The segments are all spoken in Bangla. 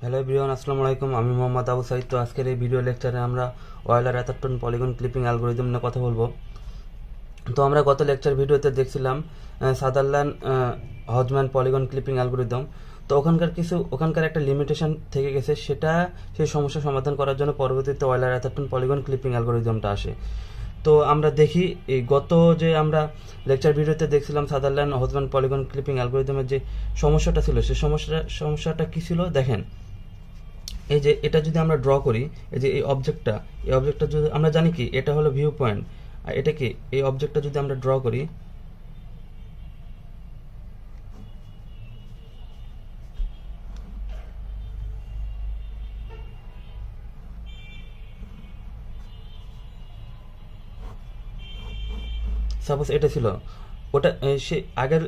হ্যালো এভরিওয়ান, আসসালামু আলাইকুম। আমি মোহাম্মদ আবু সাইদ। তো আজকের এই ভিডিও লেকচারে আমরা Euler Atherton polygon clipping algorithm নিয়ে কথা বলবো। তো আমরা গত লেকচার ভিডিওতে দেখছিলাম সাদারল্যান্ড হজম্যান পলিগন ক্লিপিং অ্যালগোরিদম। তো ওখানকার একটা লিমিটেশন থেকে গেছে, সেই সমস্যা সমাধান করার জন্য পরবর্তীতে অয়েলার অ্যাথারটন পলিগন ক্লিপিং অ্যালগোরিদমটা আসে। তো আমরা দেখি এই যে আমরা লেকচার ভিডিওতে দেখছিলাম সাদারল্যান্ড হজম্যান পলিগন ক্লিপিং অ্যালগোরিদমের যে সমস্যাটা ছিল, সেই সমস্যাটা কি ছিল দেখেন। এই যে এটা যদি আমরা ড্র করি, এই যে এই অবজেক্টটা যদি আমরা জানি কি এটা হলো ভিউ পয়েন্ট, আর এটা কি এই অবজেক্টটা যদি আমরা ড্র করি, সাপোজ এটা ছিল ওটা সে আগের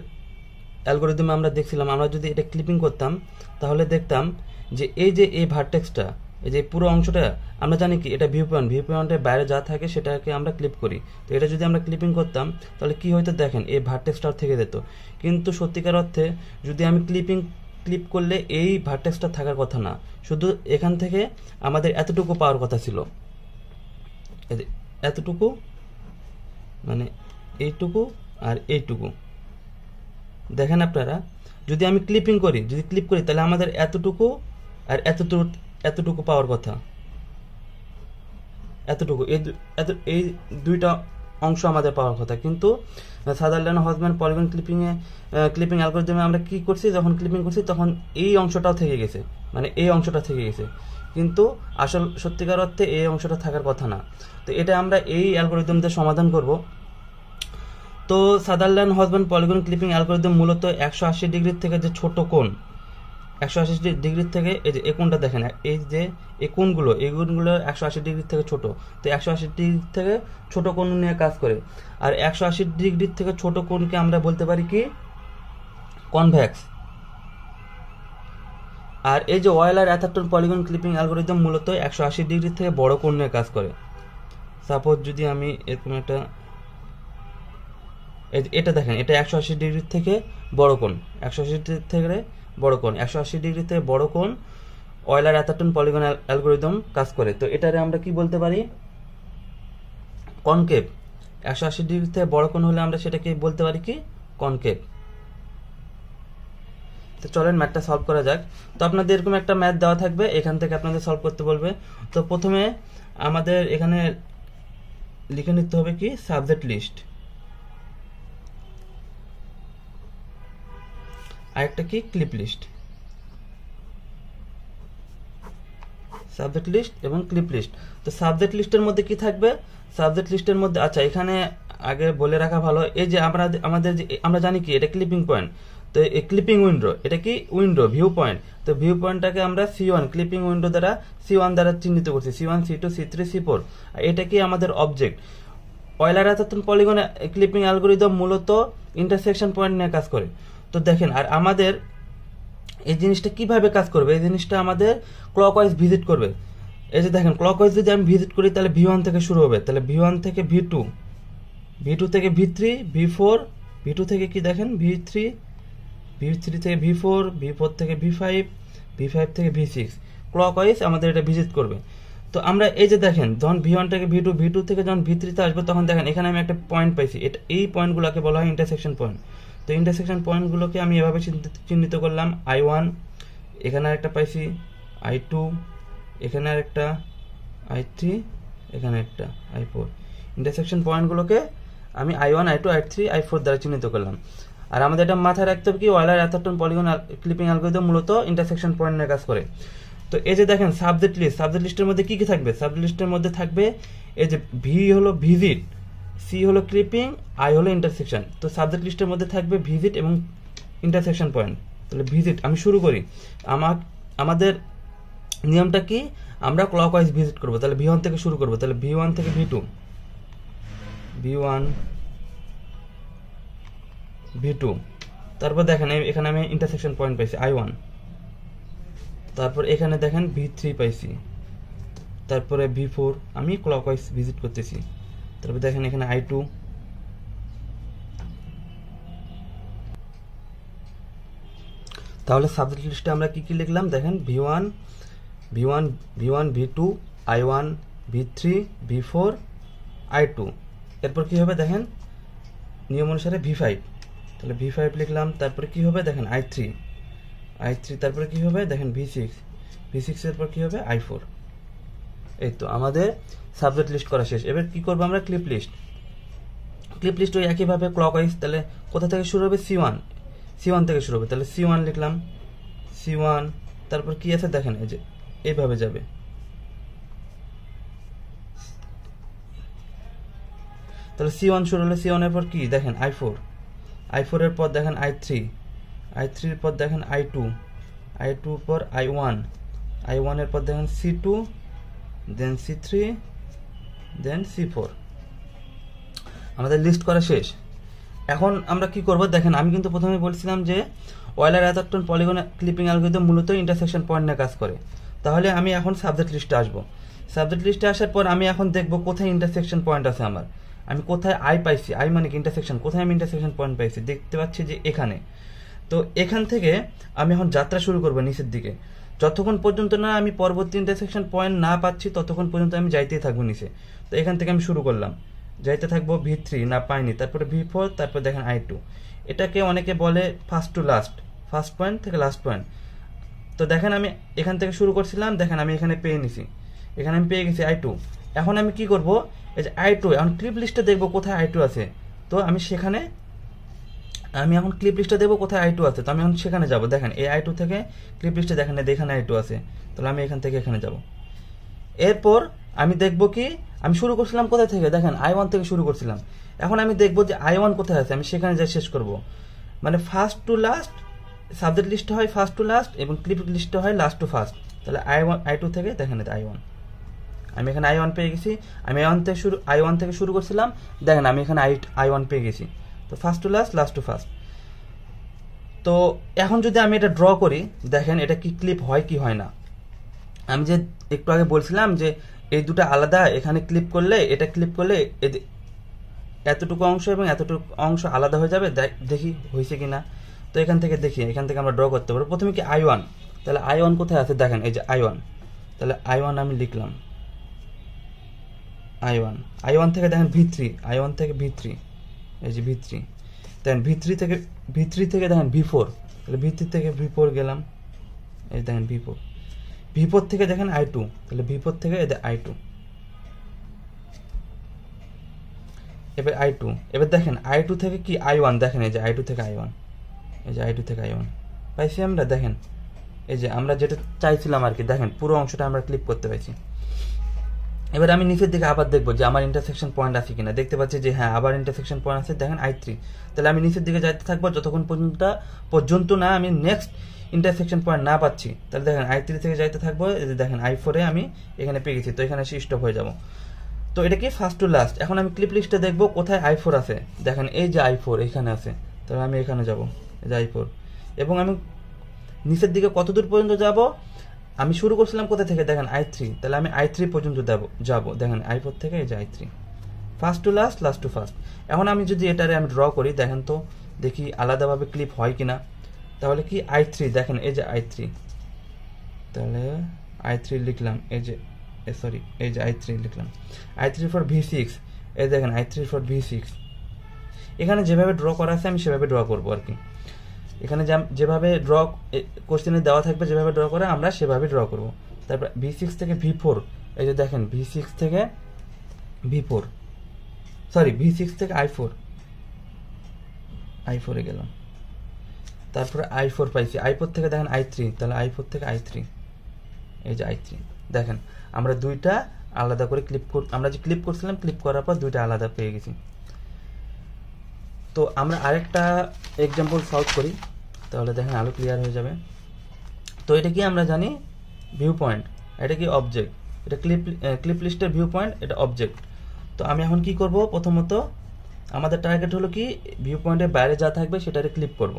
অ্যালগোরিদমে আমরা দেখছিলাম, আমরা যদি এটা ক্লিপিং করতাম তাহলে দেখতাম যে এই ভার্টেক্সটা, এই যে পুরো অংশটা আমরা জানি কি এটা ভিউ পয়েন্টের বাইরে যা থাকে সেটাকে আমরা ক্লিপ করি। তো এটা যদি আমরা ক্লিপিং করতাম তাহলে কি হয়তো দেখেন এই ভার্টেক্সটা থেকে যেত, কিন্তু সত্যিকার অর্থে যদি আমি ক্লিপ করলে এই ভার্টেক্সটা থাকার কথা না, শুধু এখান থেকে আমাদের এতটুকু পাওয়ার কথা ছিল, এতটুকু মানে এইটুকু আর এইটুকু। দেখেন আপনারা, যদি আমি যদি ক্লিপ করি তাহলে আমাদের এতটুকু আর এতটুকু পাওয়ার কথা, এতটুকু এই দুইটা অংশ আমাদের পাওয়ার কথা। কিন্তু সাদারল্যান্ড হজম্যান পলিগন ক্লিপিং অ্যালগরিদমে আমরা কি করছি, যখন ক্লিপিং করছি তখন এই অংশটাও থেকে গেছে, মানে এই অংশটা থেকে গেছে, কিন্তু সত্যিকার অর্থে এই অংশটা থাকার কথা না। তো এটা আমরা এই অ্যালগরিদম দিয়ে সমাধান করব। তো সাদারল্যান্ড হজম্যান পলিগন ক্লিপিং অ্যালগরিদম মূলত 180 ডিগ্রির থেকে যে ছোট কোণ, 180 ডিগ্রির থেকে এই যে এই কোণটা দেখেন, এই যে এই কোণগুলো 180 ডিগ্রির থেকে ছোট। তো 180 ডিগ্রি থেকে ছোট কোণ নিয়ে কাজ করে। আর 180 ডিগ্রির থেকে ছোট কোণকে আমরা বলতে পারি কি কনভেক্স। আর এই যে Euler Atherton polygon clipping algorithm মূলত 180 ডিগ্রি থেকে বড় কোণ নিয়ে কাজ করে। সাপোজ যদি আমি এরকম একটা, এটা দেখেন, এটা 180 ডিগ্রি থেকে বড় কোণ, 180 ডিগ্রি থেকে বড় কোণ, 180 ডিগ্রি থেকে বড় কোণ অয়েলার অ্যাথারটন পলিগন অ্যালগরিদম কাজ করে। তো এটারে আমরা কি বলতে পারি কনকেভ। 180 ডিগ্রি থেকে বড় কোণ হলে আমরা সেটাকে বলতে পারি কি কনকেভ। তো চলেন ম্যাথটা সলভ করা যাক। তো আপনাদের এরকম একটা ম্যাথ দেওয়া থাকবে, এখান থেকে আপনাদের সলভ করতে বলবে। তো প্রথমে আমাদের এখানে লিখে নিতে হবে কি সাবজেক্ট লিস্ট, আরেকটা কি ক্লিপ লিস্ট, সাবজেক্ট লিস্ট এবং ক্লিপ লিস্ট। তো সাবজেক্ট লিস্টের মধ্যে কি থাকবে, সাবজেক্ট লিস্টের মধ্যে আচ্ছা এখানে আগে বলে রাখা ভালো, এই যে আমরা জানি কি এটা ক্লিপিং পয়েন্ট। তো এই ক্লিপিং উইন্ডো, এটা কি উইন্ডো ভিউ পয়েন্ট। তো ভিউ পয়েন্টটাকে আমরা C1 ক্লিপিং উইন্ডো দ্বারা C1 দ্বারা চিহ্নিত করছি, C1 C2 C3 C4। এটা কি আমাদের object. Weiler Atherton polygon clipping algorithm মূলত ইন্টারসেকশন পয়েন্ট নিয়ে কাজ করে। তো দেখেন, আর আমাদের এই জিনিসটা কিভাবে কাজ করবে, এই জিনিসটা আমাদের ক্লকওয়াইজ ভিজিট করবে। এই যে দেখেন, ক্লকওয়াইজ যদি আমি ভিজিট করি তাহলে V1 থেকে শুরু হবে, তাহলে V1 থেকে V2, V2 থেকে V3, V4, V2 থেকে কি দেখেন V3, V3 থেকে V4, V4 থেকে V5, V5 থেকে V6, ক্লকওয়াইজ আমাদের এটা ভিজিট করবে। তো আমরা এই যে দেখেন, যখন V1 থেকে V2, V2 থেকে যখন V3 তে আসবে তখন দেখেন এখানে আমি একটা পয়েন্ট পাইছি, এটা এই পয়েন্টগুলোকে বলা হয় ইন্টারসেকশন পয়েন্ট। তো ইন্টারসেকশন পয়েন্টগুলোকে আমি এভাবে চিহ্নিত করলাম, I1, এখানে একটা পাইছি I2, এখানে একটা I3, এখানে একটা I4। ইন্টারসেকশন পয়েন্টগুলোকে আমি I1 I2 I3 I4 দ্বারা চিহ্নিত করলাম। আর আমাদের এটা মাথায় রাখতে হবে কি Euler Atherton polygon clipping algorithm মূলত ইন্টারসেকশন পয়েন্ট নিয়ে কাজ করে। তো এই যে দেখেন সাবজেক্ট লিস্টের মধ্যে কি কি থাকবে, সাবজেক্ট লিস্টের মধ্যে থাকবে এই যে ভি হলো ভিজিট, সি হলো ক্লিপিং, আই হলো ইন্টারসেকশন। তো সাবজেক্ট লিস্টের মধ্যে থাকবে ভিজিট এবং ইন্টারসেকশন পয়েন্ট। তাহলে ভিজিট আমি শুরু করি, আমাদের নিয়মটা কি, আমরা ক্লকওয়াইজ ভিজিট করব। তাহলে V1 থেকে শুরু করব, তাহলে V1 থেকে V2, V1 V2, তারপর দেখেন এখানে আমি ইন্টারসেকশন পয়েন্ট পাইছি I1, তারপর এখানে দেখেন V3 পাইছি, তারপরে V4 আমি ক্লকওয়াইজ ভিজিট করতেছি, তারপর দেখেন এখানে I2, তাহলে সাবজেক্ট লিস্টে আমরা কি কি লিখলাম দেখেন, V1 V2 I1 V3 V4 I2, এরপর কি হবে দেখেন নিয়ম অনুসারে V5, তাহলে V5 লিখলাম, তারপরে কি হবে দেখেন I3, তারপরে কি হবে দেখেন V6 এর পর কি হবে I4। এই তো আমাদের সাবজেক্ট লিস্ট করা শেষ। এবার কি করবো আমরা, ক্লিপ লিস্ট ওই একইভাবে ক্লকওয়াইজ, তাহলে কোথা থেকে শুরু হবে C1 থেকে শুরু হবে, তাহলে C1 লিখলাম, C1 তারপর কি আছে দেখেন এই যে এইভাবে যাবে, তাহলে C1 শুরু হলো, C1 এর পর কি দেখেন I4 এর পর দেখেন I3 এর পর দেখেন I2 এর পর I1 এর পর দেখেন C2, দেন C3, দেন C4। আমাদের লিস্ট করা শেষ। এখন আমরা কি করব দেখেন, আমি কিন্তু প্রথমে বলছিলাম যে ওয়েলার অ্যাথারটন পলিগন ক্লিপিং অ্যালগরিদম মূলত ইন্টারসেকশন পয়েন্ট নিয়ে কাজ করে। তাহলে আমি এখন সাবজেক্ট লিস্টে আসবো। সাবজেক্ট লিস্টে আসার পর আমি এখন দেখব কোথায় ইন্টারসেকশন পয়েন্ট আছে আমার, আমি কোথায় আই পাইছি, আই মানে কি ইন্টারসেকশন, কোথায় আমি ইন্টারসেকশন পয়েন্ট পাইছি, দেখতে পাচ্ছি যে এখানে। তো এখান থেকে আমি এখন যাত্রা শুরু করবো নিচের দিকে, যতক্ষণ পর্যন্ত না আমি পরবর্তী ইন্টারসেকশন পয়েন্ট না পাচ্ছি ততক্ষণ পর্যন্ত আমি যাইতেই থাকবো নিচে। তো এখান থেকে আমি শুরু করলাম, যাইতে থাকবো V3 না পাইনি, তারপরে V4, তারপর দেখেন I2। এটাকে অনেকে বলে first to last, first point থেকে লাস্ট পয়েন্ট। তো দেখেন আমি এখান থেকে শুরু করছিলাম, দেখেন আমি এখানে পেয়ে নিছি, এখানে আমি পেয়ে গেছি I2। এখন আমি কি করব, এই যে I2 এখন ক্লিপ লিস্টে দেখবো কোথায় I2 আছে, তো আমি সেখানে আমি এখন ক্লিপ লিস্টে দেবো কোথায় I2 আছে, তো আমি এখন সেখানে যাব। দেখেন এই I2 থেকে ক্লিপ লিস্টে দেখেন এখানে I2 আছে, তাহলে আমি এখান থেকে এখানে যাব। এরপর আমি দেখব কি, আমি শুরু করছিলাম কোথায় থেকে দেখেন I1 থেকে শুরু করছিলাম, এখন আমি দেখব যে I1 কোথায় আছে, আমি সেখানে যাই শেষ করব। মানে first to last subject list হয়, ফার্স্ট টু লাস্ট, এবং ক্লিপ লিস্ট হয় লাস্ট টু ফার্স্ট। তাহলে I2 থেকে দেখেন I1, আমি এখানে I1 পেয়ে গেছি। আমি I1 থেকে শুরু করছিলাম, দেখেন আমি এখানে I1 পেয়ে গেছি। তো first to last, last to first. তো এখন যদি আমি এটা ড্র করি, দেখেন এটা কি ক্লিপ হয় কি হয় না। আমি যে একটু আগে বলছিলাম যে এই দুটো আলাদা, এখানে ক্লিপ করলে এটা ক্লিপ করলে এতটুকু অংশ এবং এতটুকু অংশ আলাদা হয়ে যাবে, দেখি হয়েছে কিনা। তো এখান থেকে দেখি, এখান থেকে আমরা ড্র করতে পারবো। প্রথমে কি I1, তাহলে I1 কোথায় আছে দেখেন এই যে I1, তাহলে I1 আমি লিখলাম, I1 থেকে দেখেন V3, I1 থেকে V3, এই যে V3, দেখেন V3 থেকে দেখেন V4, তাহলে V3 থেকে V4 গেলাম, এই দেখেন V4 থেকে দেখেন I2, তাহলে V4 থেকে I2, এবার I2, এবার দেখেন I2 থেকে কি I1, দেখেন এই যে I2 থেকে I1, এই যে I2 থেকে I1 পাইছি আমরা। দেখেন এই যে আমরা যেটা চাইছিলাম আর কি, দেখেন পুরো অংশটা আমরা ক্লিপ করতে পারছি। এবার আমি নিচের দিকে আবার দেখবো যে আমার ইন্টারসেকশন পয়েন্ট আছে কিনা, দেখতে পাচ্ছি যে হ্যাঁ আবার ইন্টারসেকশন পয়েন্ট আছে, দেখেন I3। তাহলে আমি নিচের দিকে যাইতে থাকবো যতক্ষণ পর্যন্ত না আমি নেক্সট ইন্টারসেকশন পয়েন্ট না পাচ্ছি। তাহলে দেখেন I3 থেকে যাইতে থাকবো, এই যে দেখেন I4 এ আমি এখানে পেয়ে গেছি, তো এখানে স্টপ হয়ে যাব। তো এটা কি ফার্স্ট টু লাস্ট। এখন আমি ক্লিপ লিস্টে দেখবো কোথায় I4 আছে, দেখেন এই যে I4 এখানে আছে, তাহলে আমি এখানে যাব, এই যে I4। এবং আমি নিচের দিকে কত দূর পর্যন্ত যাব, আমি শুরু করছিলাম কোথা থেকে দেখেন I3, তাহলে আমি I3 পর্যন্ত যাব, দেখেন I4 থেকে এই যে I3, first to last, last to first. এখন আমি যদি এটারে আমি ড্র করি, দেখেন তো দেখি আলাদাভাবে ক্লিপ হয় কিনা। তাহলে কি I3, দেখেন এই যে I3, তাহলে I3 লিখলাম, এই যে সরি এই যে I3 লিখলাম, I3 ফর V6, এই দেখেন I3 ফর V6। এখানে যেভাবে ড্র করা আছে আমি সেভাবে ড্র করবো আর কি, এখানে যেভাবে ড্র কোশ্চেনে দেওয়া থাকবে, যেভাবে ড্র করে আমরা সেভাবে ড্র করব। তারপর V6 থেকে V4, এই যে দেখেন V6 থেকে V4, সরি V6 থেকে I4 এ গেলাম, তারপরে I4 পাইছি, I4 থেকে দেখেন I3, তাহলে I4 থেকে I3, এই যে I3। দেখেন আমরা দুইটা আলাদা করে আমরা যে ক্লিপ করছিলাম, ক্লিপ করার পর দুইটা আলাদা পেয়ে গেছি। তো আমরা আরেকটা এক্সাম্পল সলভ করি, তাহলে দেখেন আরো ক্লিয়ার হয়ে যাবে। তো এটা কি আমরা জানি ভিউ পয়েন্ট, এটা কি অবজেক্ট, এটা ক্লিপ লিস্টের ভিউ পয়েন্ট, এটা অবজেক্ট। তো আমি এখন কি করব, প্রথমত আমাদের টার্গেট হলো কি ভিউ পয়েন্টের বাইরে যা থাকবে সেটারে ক্লিপ করব।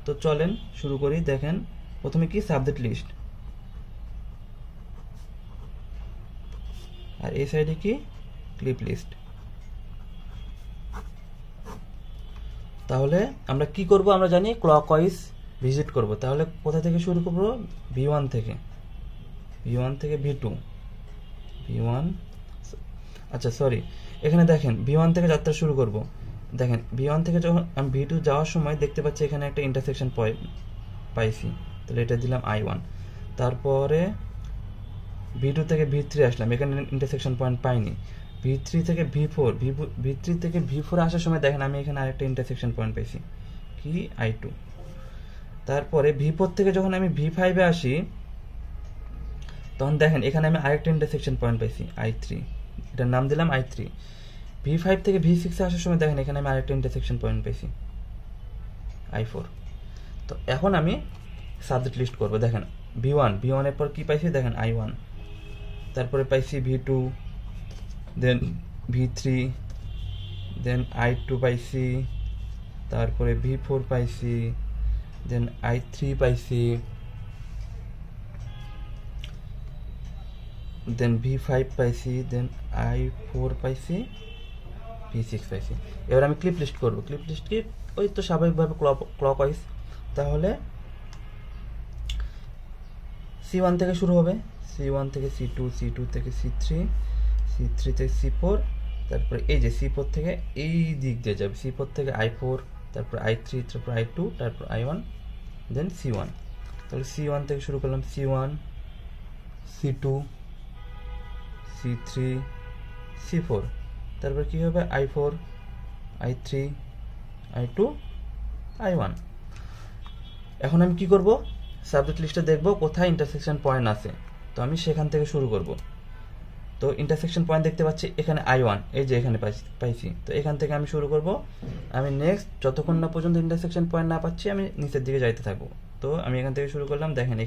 তো চলেন শুরু করি। দেখেন প্রথমে কি সাবজেক্ট লিস্ট, আর এই সাইডে কি ক্লিপ লিস্ট। তাহলে আমরা কি করব, আমরা জানি ক্লকওয়াইজ ভিজিট করব, তাহলে কোথা থেকে শুরু করব? V1 থেকে, V1 থেকে V2, V1, আচ্ছা সরি, এখানে দেখেন V1 থেকে যাত্রা শুরু করব। দেখেন V1 থেকে যখন আমি V2 যাওয়ার সময় দেখতে পাচ্ছি এখানে একটা ইন্টারসেকশন পয়েন্ট পাইছি, তাহলে এটা দিলাম I1। তারপরে V2 থেকে V3 আসলাম, এখানে ইন্টারসেকশন পয়েন্ট পাইনি। V3 থেকে V4, V3 থেকে V4 আসার সময় দেখেন আমি এখানে আরেকটা ইন্টারসেকশন পয়েন্ট পাইছি, কি? I2। তারপরে V4 থেকে যখন আমি V5 এ আসি তখন দেখেন এখানে আমি আরেকটা ইন্টারসেকশন পয়েন্ট পাইছি, I3, এটার নাম দিলাম I3। V5 থেকে V6 এ আসার সময় দেখেন এখানে আমি আরেকটা ইন্টারসেকশন পয়েন্ট পাইছি, I4। তো এখন আমি সাবজেক্ট লিস্ট করব। দেখেন V1 এর পর কি পাইছি? দেখেন I1, তারপরে পাইছি V2, দেন V3, দেন I2 পাইছি, তারপরে V4 পাইছি, দেন I3 পাইছি, দেন V5 পাইছি, দেন I4 পাইছি, V6 পাইছি। এবার আমি ক্লিপ লিস্ট করব। ক্লিপ লিস্ট কি? ওই তো স্বাভাবিকভাবে ক্লকওয়াইজ। তাহলে C1 থেকে শুরু হবে, C1 থেকে C2, C2 থেকে C3, C3 থেকে C4, তারপরে এই যে C4 থেকে এই দিক দিয়ে যাবে, C4 থেকে I4, তারপর I3, তারপর I2, তারপর I1, দেন C1। তাহলে C1 থেকে শুরু করলাম, C1, C2, C3, C4, তারপর কি হবে? I4, I3, I2, I1। এখন আমি কি করব? সাবজেক্ট লিস্টে দেখব কোথায় ইন্টারসেকশন পয়েন্ট আছে, তো আমি সেখান থেকে শুরু করব। তো ইন্টারসেকশন পয়েন্ট দেখতে পাচ্ছি এখানে I1, এই যে এখানে পাইছি, তো এখান থেকে আমি শুরু করব। আমি নেক্সট যতক্ষণ না পর্যন্ত ইন্টারসেকশন পয়েন্ট না পাচ্ছি আমি নিচের দিকে যাইতে থাকবো। তো আমি এখান থেকে শুরু করলাম, দেখেন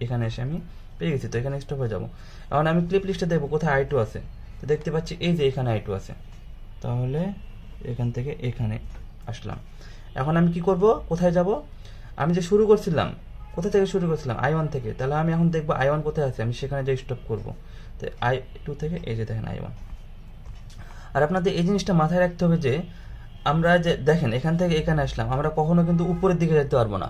এখানে এসে আমি পেয়ে গেছি, তো এখানে স্টপ হয়ে যাব। এখন আমি ক্লিপ লিস্টে দেখবো কোথায় I2 আছে, তো দেখতে পাচ্ছি এই যে এখানে I2 আছে, তাহলে এখান থেকে এখানে আসলাম। এখন আমি কি করব? কোথায় যাব? আমি যে শুরু করছিলাম, কোথা থেকে শুরু করছিলাম? I1 থেকে, তাহলে আমি এখন দেখবো I1 কোথায় আছে, আমি সেখানে যাই স্টপ করব। তো I2 থেকে এই যে দেখেন I1। আর আপনাদের এই জিনিসটা মাথায় রাখতে হবে যে আমরা যে দেখেন এখান থেকে এখানে আসলাম, আমরা কখনো কিন্তু উপরের দিকে যেতে পারবো না,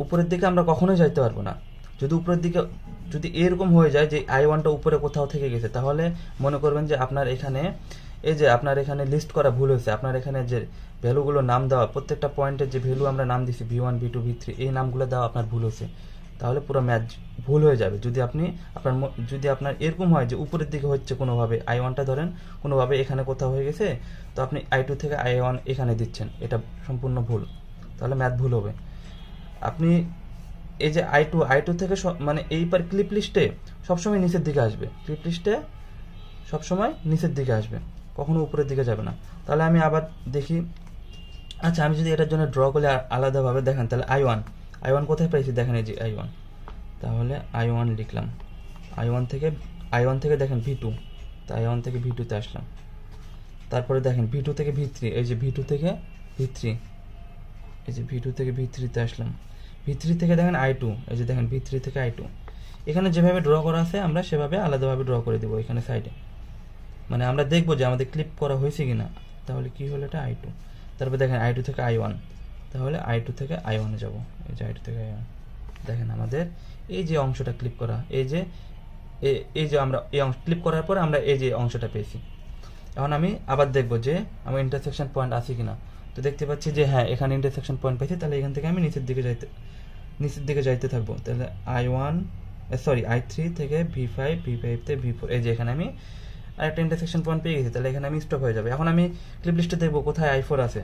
উপরের দিকে আমরা কখনোই যাইতে পারবো না। যদি উপরের দিকে যদি এরকম হয়ে যায় যে I1টা উপরে কোথাও থেকে গেছে, তাহলে মনে করবেন যে আপনার এখানে এই যে আপনার এখানে লিস্ট করা ভুল হয়েছে। আপনার এখানে যে ভ্যালুগুলো নাম দেওয়া, প্রত্যেকটা পয়েন্টের যে ভ্যালু আমরা নাম দিছি V1, V2, V3, এই নামগুলো দেওয়া আপনার ভুল হয়েছে, তাহলে পুরো ম্যাচ ভুল হয়ে যাবে। যদি আপনার এরকম হয় যে উপরের দিকে হচ্ছে কোনোভাবে, I1টা ধরেন কোনোভাবে এখানে কোথাও হয়ে গেছে, তো আপনি I2 থেকে I1 এখানে দিচ্ছেন, এটা সম্পূর্ণ ভুল, তাহলে ম্যাথ ভুল হবে। আপনি এই যে I2 থেকে মানে এইবার ক্লিপ লিস্টে সবসময় নিচের দিকে আসবে, ক্লিপ লিস্টে সবসময় নিচের দিকে আসবে, কখনো উপরের দিকে যাবে না। তাহলে আমি আবার দেখি, আচ্ছা আমি যদি এটার জন্য ড্র করে আলাদাভাবে দেখেন, তাহলে I1 কোথায় পাইছি? দেখেন এই যে I1, তাহলে I1 লিখলাম। I1 থেকে দেখেন V2, তো I1 থেকে V2 তে আসলাম। তারপরে দেখেন V2 থেকে V3, এই যে V2 থেকে V3, এই যে V2 থেকে V3 তে আসলাম। V3 থেকে দেখেন I2, এই যে দেখেন V3 থেকে I2। এখানে যেভাবে ড্র করা আছে আমরা সেভাবে আলাদাভাবে ড্র করে দেবো এখানে সাইডে, মানে আমরা দেখবো যে আমাদের ক্লিপ করা হয়েছে কিনা। তাহলে কি হলো? এটা I2। তারপর দেখেন I2 থেকে I1, তাহলে I2 থেকে I1 এ যাবো, এই যে I2 থেকে I1। দেখেন আমাদের এই যে অংশটা ক্লিপ করা, এই যে আমরা এই অংশ ক্লিপ করার পর আমরা এই যে অংশটা পেয়েছি। এখন আমি আবার দেখবো যে আমার ইন্টারসেকশন পয়েন্ট আছে কিনা, তো দেখতে পাচ্ছি যে হ্যাঁ এখানে ইন্টারসেকশন পয়েন্ট পেয়েছি, তাহলে এখান থেকে আমি নিচের দিকে যাইতে থাকবো। তাহলে I3 থেকে V5 থেকে V4, এই যে এখানে আমি আরেকটা ইন্টারসেকশন পয়েন্ট পেয়ে গেছি, তাহলে এখানে আমি স্টপ হয়ে যাবে। এখন আমি ক্লিপ লিস্টে দেখবো কোথায় I4 আছে,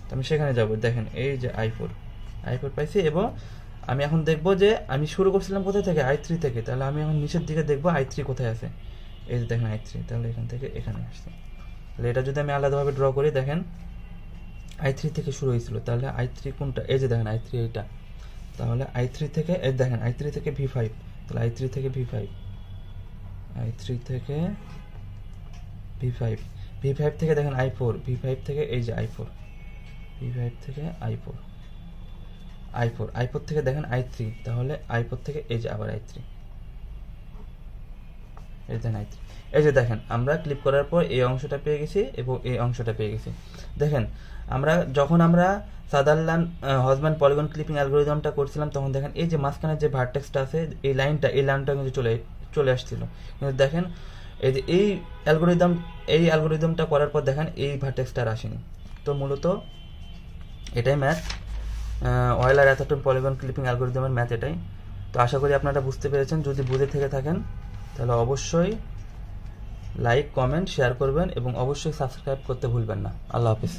তো আমি সেখানে যাবো। দেখেন এই যে I4 পাইছি, এবং আমি এখন দেখবো যে আমি শুরু করছিলাম কোথায় থেকে? I3 থেকে, তাহলে আমি এখন নিচের দিকে দেখবো I3 কোথায় আছে, এই যে দেখেন I3, তাহলে এখান থেকে এখানে আসছে। তাহলে এটা যদি আমি আলাদাভাবে ড্র করি, দেখেন I3 থেকে শুরু হয়েছিল, তাহলে I3 কোনটা? এই যে দেখেন I3 এইটা, তাহলে I3 থেকে এই দেখেন I3 থেকে V5, তাহলে I3 থেকে V5 থেকে দেখেন I4, V5 থেকে এই যে I4 থেকে I4 থেকে দেখেন I3, তাহলে I4 থেকে এই যে আবার I3, এই যে নাই, এই যে দেখেন আমরা ক্লিক করার পর এই অংশটা পেয়ে গেছি এবং এই অংশটা পেয়ে গেছি। দেখেন যখন আমরা সাদারল্যান্ড হজব্যান্ড পলিগন ক্লিপিং অ্যালগোরিদমটা করছিলাম তখন দেখেন এই যে মাঝখানে যে ভার্টেক্সটা আছে এই লাইনটা কিন্তু চলে আসছিল, কিন্তু দেখেন এই যে এই অ্যালগোরিদমটা করার পর দেখেন এই ভার্টেক্সটা আর আসেনি। তো মূলত এটাই math, Weiler Atherton polygon clipping অ্যালগোরিদমের ম্যাথ এটাই। তো আশা করি আপনারা বুঝতে পেরেছেন। যদি বুঝে থেকে থাকেন তাহলে অবশ্যই লাইক, কমেন্ট, শেয়ার করবেন এবং অবশ্যই সাবস্ক্রাইব করতে ভুলবেন না। আল্লাহ হাফিজ।